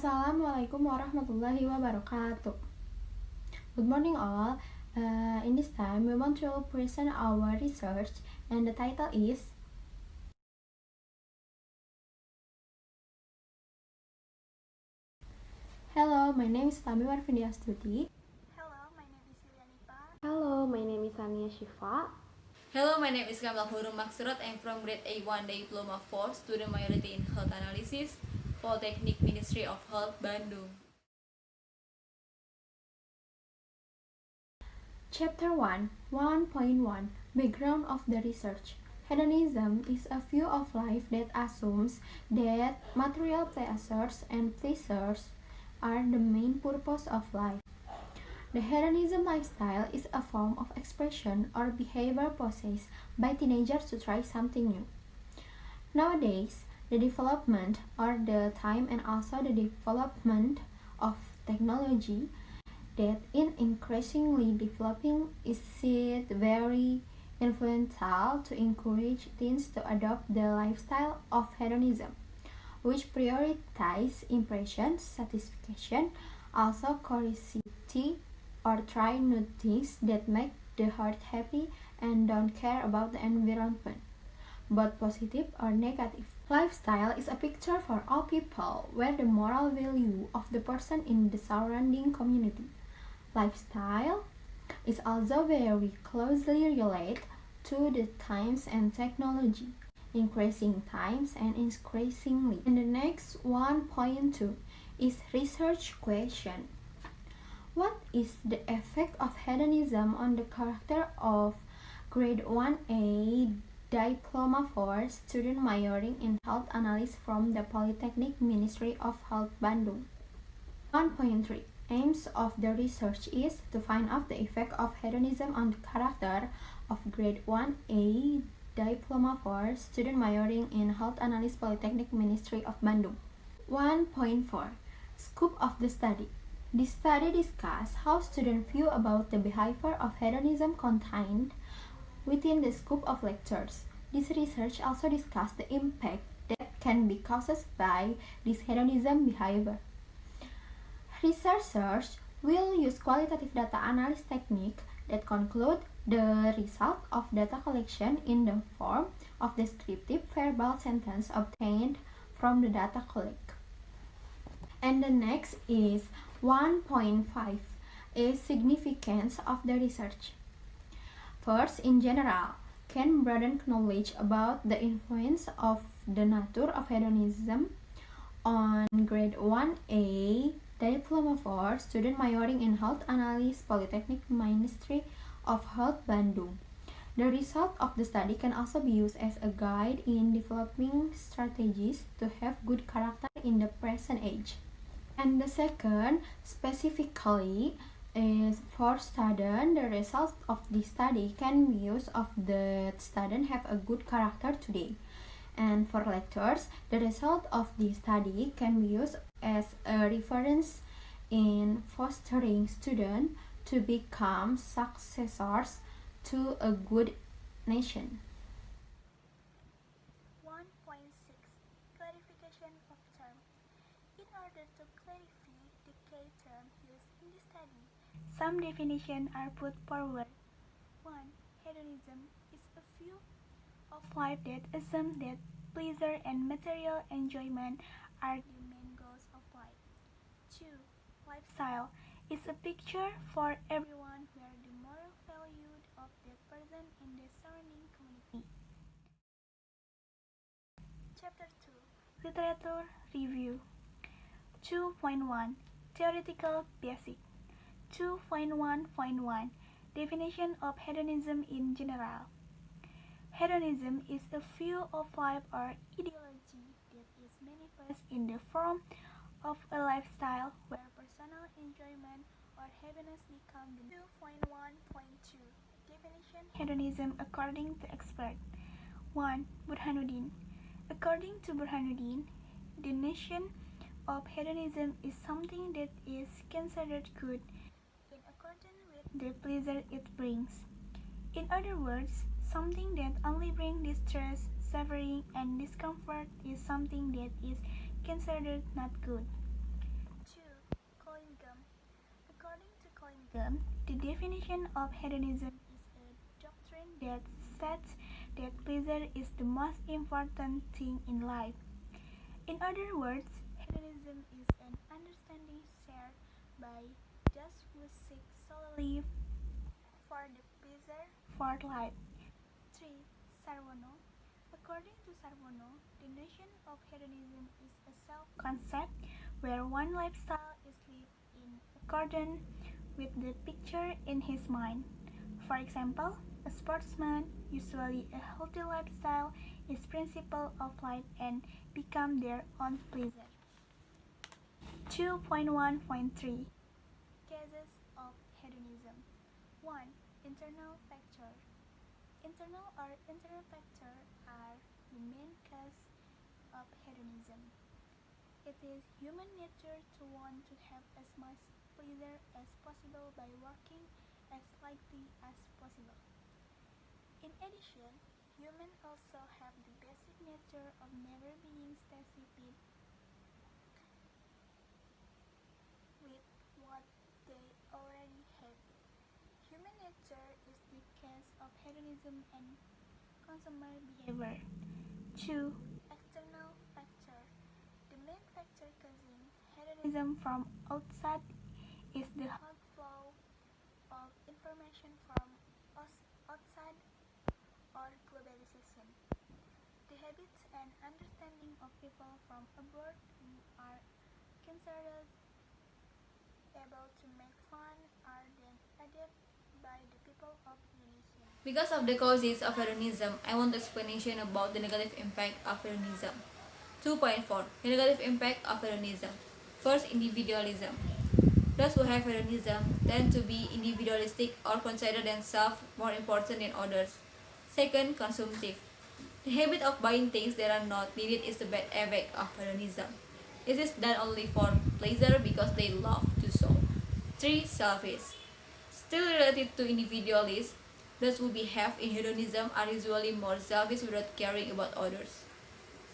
Assalamualaikum warahmatullahi wabarakatuh. Good morning all. In this time we want to present our research and the title is Hello, my name is Utami Warfindiastuti. Hello, my name is Yuli Anipah. Hello, my name is Tsania Syifa. Hello, my name is Kamila Hurummaqshurot. I'm from grade A1 Diploma 4, student majority in Health Analysis, Polytechnic Ministry of Health, Bandung. Chapter 1, 1.1 Background of the research. Hedonism is a view of life that assumes that material pleasures and pleasures are the main purpose of life. The hedonism lifestyle is a form of expression or behavior possessed by teenagers to try something new. Nowadays, the development or the time and also the development of technology that in increasingly developing is seen very influential to encourage teens to adopt the lifestyle of hedonism, which prioritize impression, satisfaction, also curiosity, or try new things that make the heart happy and don't care about the environment, both positive or negative. Lifestyle is a picture for all people where the moral value of the person in the surrounding community. Lifestyle is also very closely related to the times and technology, increasing times and increasingly. And the next 1.2 is research question. What is the effect of hedonism on the character of grade 1A Diploma 4 student majoring in Health Analyst from the Polytechnic Ministry of Health, Bandung? 1.3 Aims of the research is to find out the effect of hedonism on the character of grade 1A Diploma 4 student majoring in Health Analyst Polytechnic Ministry of Bandung. 1.4 Scope of the study. This study discusses how students view about the behavior of hedonism contained within the scope of lectures. This research also discusses the impact that can be caused by this hedonism behavior. Researchers will use qualitative data analysis technique that conclude the result of data collection in the form of descriptive verbal sentence obtained from the data collected. And the next is 1.5 is significance of the research. First, in general, can broaden knowledge about the influence of the nature of hedonism on grade 1A Diploma 4 student majoring in Health Analysis Polytechnic Ministry of Health, Bandung. The result of the study can also be used as a guide in developing strategies to have good character in the present age. And the second, specifically, is for students, the result of this study can be used of the student have a good character today. And for lectures, the result of this study can be used as a reference in fostering students to become successors to a good nation. 1.6 Clarification of term. In order to clarify the key term used in the study, some definitions are put forward. 1. Hedonism is a view of life that assumes that pleasure and material enjoyment are the main goals of life. 2. Lifestyle is a picture for everyone where the moral value of that person in the surrounding community. Chapter 2 Literature Review 2.1 Theoretical Basic 2.1.1 Definition of hedonism in general. Hedonism is a view of life or ideology that is manifest in the form of a lifestyle where personal enjoyment or happiness become the 2.1.2 Definition Hedonism according to expert. 1. Burhanuddin. According to Burhanuddin, the notion of hedonism is something that is considered good in accordance with the pleasure it brings. In other words, something that only brings distress, suffering, and discomfort is something that is considered not good. The definition of hedonism is a doctrine that states that pleasure is the most important thing in life. In other words, hedonism is an understanding shared by those who seek solely for the pleasure for life. 3. Sarwono. According to Sarwono, the notion of hedonism is a self-concept where one lifestyle is lived in accordance with the picture in his mind. For example, a sportsman, usually a healthy lifestyle is principle of life and become their own pleasure. 2.1.3 Cases of hedonism. 1. Internal factor. Internal or internal factors are the main cause of hedonism. It is human nature to want to have as much pleasure as possible by working as lightly as possible. In addition, humans also have the basic nature of never being satisfied with what they already have. Human nature is the cause of hedonism and consumer behavior. 2. External factor. The main factor causing hedonism from outside is the outflow of information from outside or globalization. The habits and understanding of people from abroad who are considered able to make fun are then adopted by the people of Indonesia. Because of the causes of hedonism, I want explanation about the negative impact of hedonism. 2.4 The negative impact of hedonism. First, individualism. Those who have hedonism tend to be individualistic or consider themselves more important than others. Second, consumptive. The habit of buying things that are not needed is the bad effect of hedonism. It is done only for pleasure because they love to so. 3. Selfish. Still related to individualists, those who behave in hedonism are usually more selfish without caring about others.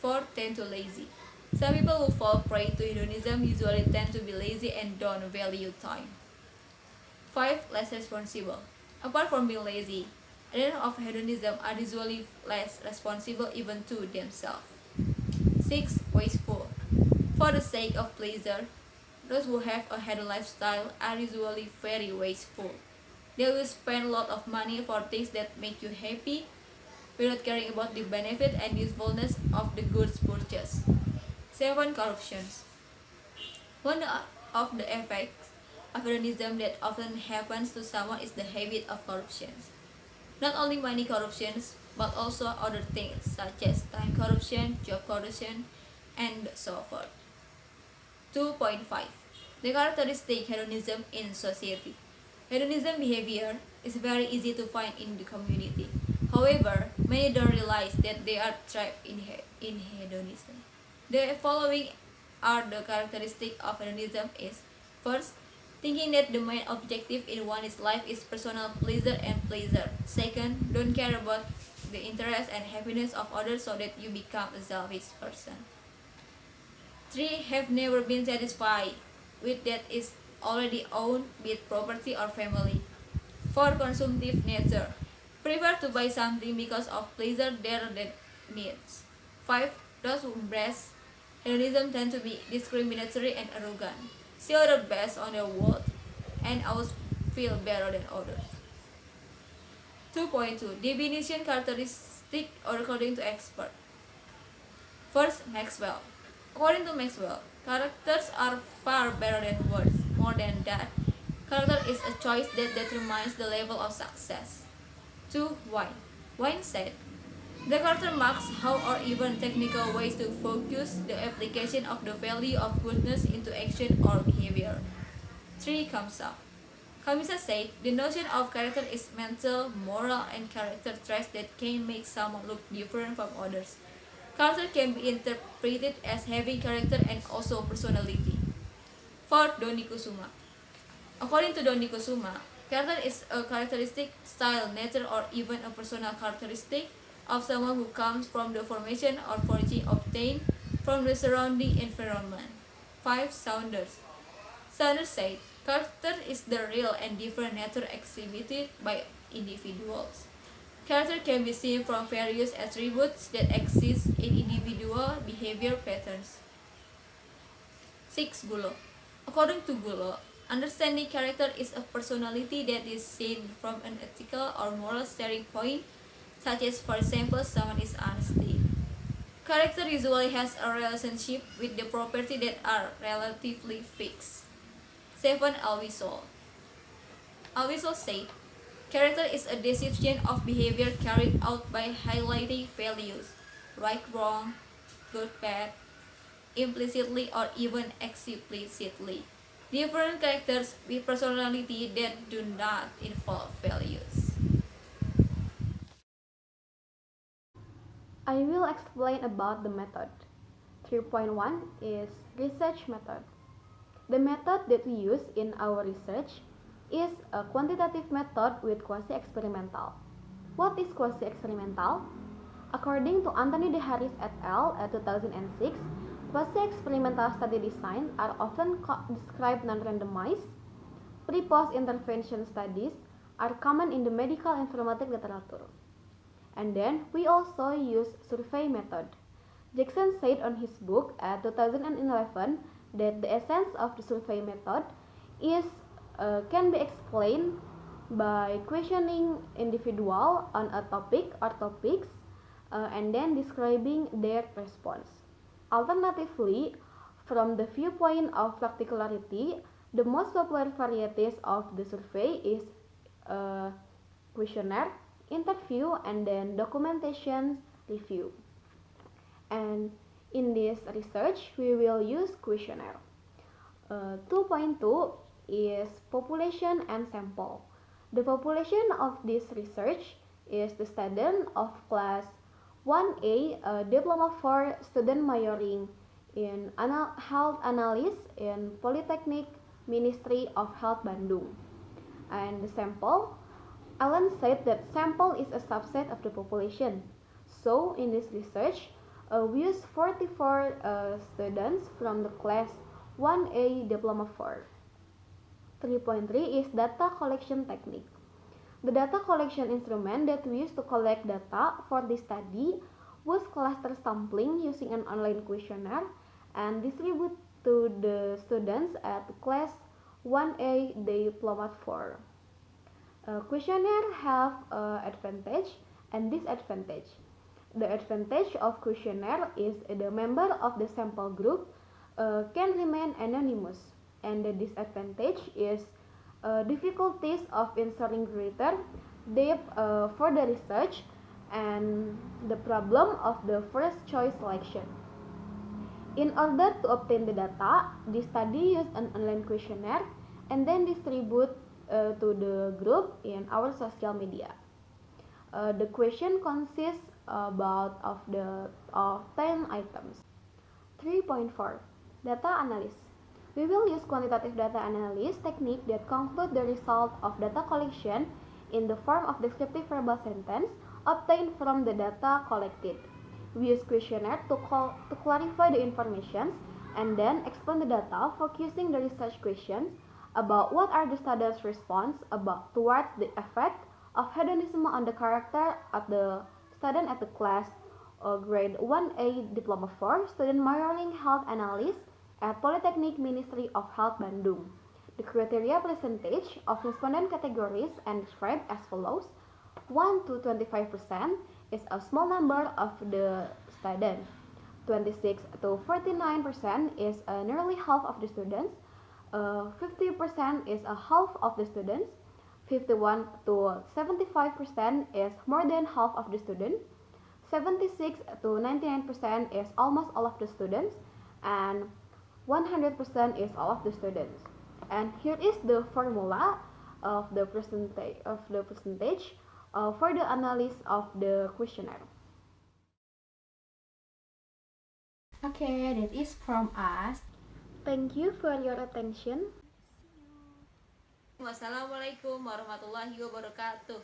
4. Tend to lazy. Some people who fall prey to hedonism usually tend to be lazy and don't value time. 5. Less responsible. Apart from being lazy, adherents of hedonism are usually less responsible even to themselves. 6. Wasteful. For the sake of pleasure, those who have a hedon lifestyle are usually very wasteful. They will spend a lot of money for things that make you happy without caring about the benefit and usefulness of the goods purchased. 7. Corruption. One of the effects of hedonism that often happens to someone is the habit of corruption. Not only money corruption, but also other things such as time corruption, job corruption, and so forth. 2.5 The characteristic hedonism in society. Hedonism behavior is very easy to find in the community. However, many don't realize that they are trapped in hedonism. The following are the characteristics of hedonism is: first, thinking that the main objective in one's life is personal pleasure and pleasure. Second, don't care about the interest and happiness of others so that you become a selfish person. 3. Have never been satisfied with that is already owned, be it property or family. 4. Consumptive nature. Prefer to buy something because of pleasure rather than needs. 5. Those who embrace hedonism tend to be discriminatory and arrogant. See others based on their worth and always feel better than others. 2.2 Definition characteristic according to expert. First, Maxwell. According to Maxwell, characters are far better than words. More than that, character is a choice that determines the level of success. 2. Wine. Wine said, the character marks how or even technical ways to focus the application of the value of goodness into action or behavior. 3. Kamsa. Kamisa said, the notion of character is mental, moral, and character traits that can make someone look different from others. Character can be interpreted as having character and also personality. 4. Doni Kusuma. According to Doni Kusuma, character is a characteristic, style, nature, or even a personal characteristic of someone who comes from the formation or foraging obtained from the surrounding environment. 5. Saunders. Saunders said, Character is the real and different nature exhibited by individuals. Character can be seen from various attributes that exist in individual behavior patterns. 6. Gulo. According to Gulo, understanding character is a personality that is seen from an ethical or moral standpoint, such as, for example, someone is honesty. Character usually has a relationship with the property that are relatively fixed. 7. Alwiso. Alwiso said, character is a description of behavior carried out by highlighting values, right, wrong, good, bad, implicitly or even explicitly. Different characters with personality that do not involve values. I will explain about the method. 3.1 is research method. The method that we use in our research is a quantitative method with quasi-experimental. What is quasi-experimental? According to Anthony de Harris et al. 2006, quasi-experimental study design are often described non-randomized. Pre-post intervention studies are common in the medical informatics literature. And then we also use survey method. Jackson said on his book at 2011 that the essence of the survey method is can be explained by questioning individual on a topic or topics and then describing their response. Alternatively, from the viewpoint of practicality, the most popular varieties of the survey is questionnaire, interview, and then documentation review. And in this research, we will use questionnaire. 2.2 is population and sample. The population of this research is the student of class 1A, Diploma 4 student majoring in Health Analyst in Polytechnic Ministry of Health Bandung. And the sample, Alan said that sample is a subset of the population. So in this research, we use 44 students from the class 1A Diploma 4. 3.3 is data collection technique. The data collection instrument that we use to collect data for this study was cluster sampling using an online questionnaire and distribute to the students at class 1A Diploma 4. Questionnaire have advantage and disadvantage. The advantage of questionnaire is the member of the sample group can remain anonymous, and the disadvantage is difficulties of ensuring greater depth for the research and the problem of the first choice selection. In order to obtain the data, the study used an online questionnaire and then distribute to the group in our social media. The question consists of 10 items. 3.4 Data analysis. We will use quantitative data analysis technique that conclude the result of data collection in the form of descriptive verbal sentence obtained from the data collected. We use questionnaire to clarify the information and then explain the data, focusing the research questions about what are the students' response towards the effect of hedonism on the character of the student at the class grade 1A Diploma 4 student majoring health analyst at Polytechnic Ministry of Health Bandung. The criteria percentage of respondent categories and described as follows. 1 to 25% is a small number of the students. 26 to 49% is nearly half of the students. 50% is a half of the students. 51 to 75% is more than half of the students. 76 to 99% is almost all of the students, and 100% is all of the students. And here is the formula of the percentage for the analysis of the questionnaire. Okay, that is from us. Thank you for your attention. Wassalamualaikum warahmatullahi wabarakatuh.